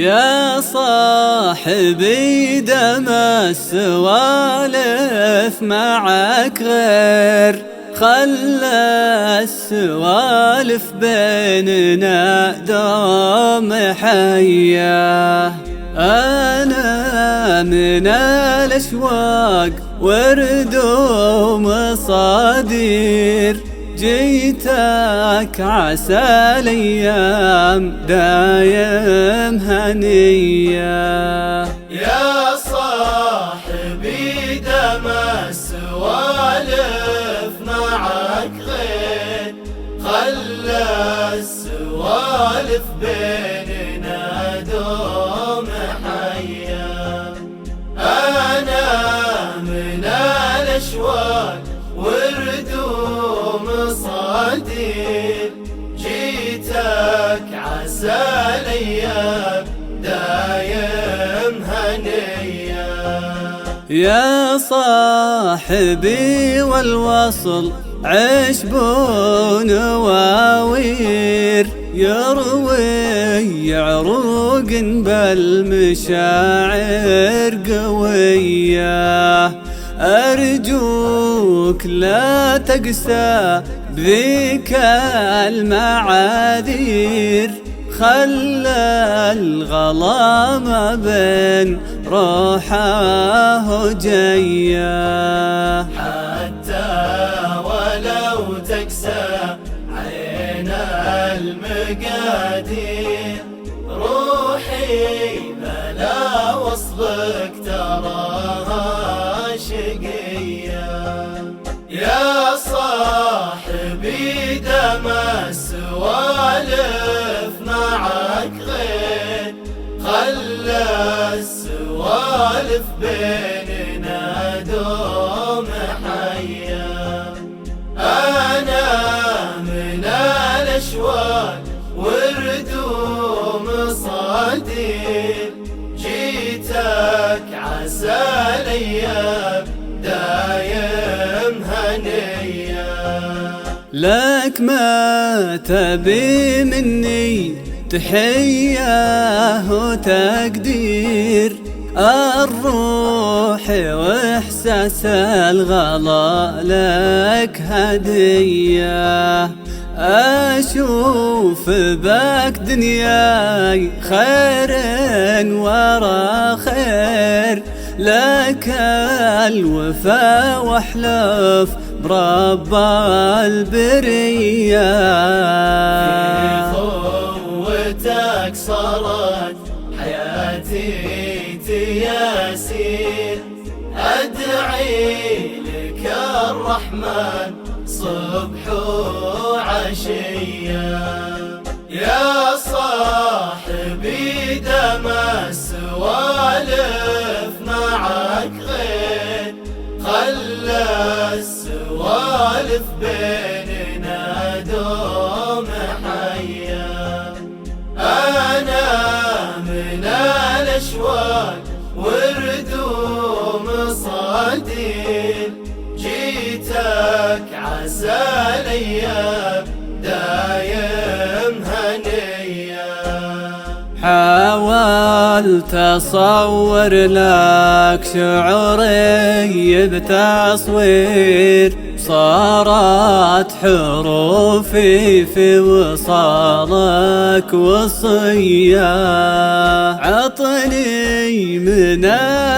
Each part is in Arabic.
يا صاحبي دم السوالف معك غير، خلى السوالف بيننا دوم حياه. أنا من الأشواق ورد ومصادير، جيتك عسى الأيام دايم هنية. يا صاحبي دم السوالف معك غير، خلى السوالف بيننا دوم حياه. أنا من الأشواق ورد ومصادير، جيتك عسى الأيام دايم هنية. يا صاحبي والوصل عشب ونواوير، يروي عروق بالمشاعر قوية. أرجوك لا تقسى بذيك المعاذير، خلى الغلا ما بين روحه وجيه. حتى ولو تكسى عين المقادير، روحي بلا وصلك تراها شقية. يا صاحبي دم السوالف معك غير، خلى السوالف بيننا دوم حياه. أنا من الأشواق ورد ومصادير، جيتك عسى الأيام دايم هنية. لك ما تبي مني تحية وتقدير، الروح واحساس الغلا لك هدية. أشوف باك دنياي خير ورا خير، لك الوفا واحلف برب البرية. في خوتك صارت حياتي تياسير، أدعي لك الرحمن صبح وعشية. يا صاحبي دم السوالف معك غير، خلى السوالف بيننا دوم حياه. أنا من الأشواق ورد ومصادير، جيتك عسى الأيام دايم هنية. حاولت أصور لك شعوري بتصوير، صارت حروفي في وصالك وصية. عطني من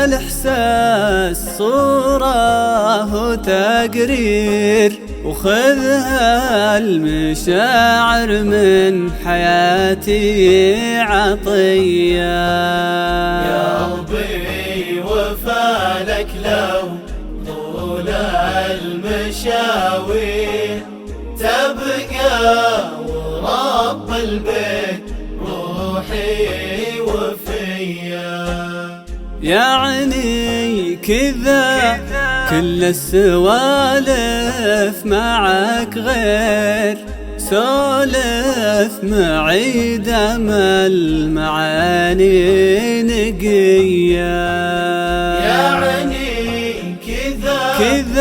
الإحساس صورة وتقرير، وخذها المشاعر من حياتي عطية. يا ربي وفالك لو طول المشاوير، تبقى ورب البيت روحي وفيا. يعني كذا كل السوالف معك غير، سولف معي دم المعاني نقية. يعني كذا كل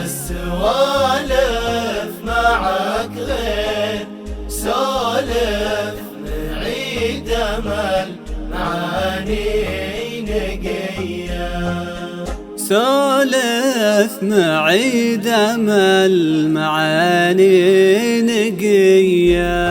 السوالف معك غير، سولف معي دم المعاني معاني نقية. سولف معي دام المعاني نقية.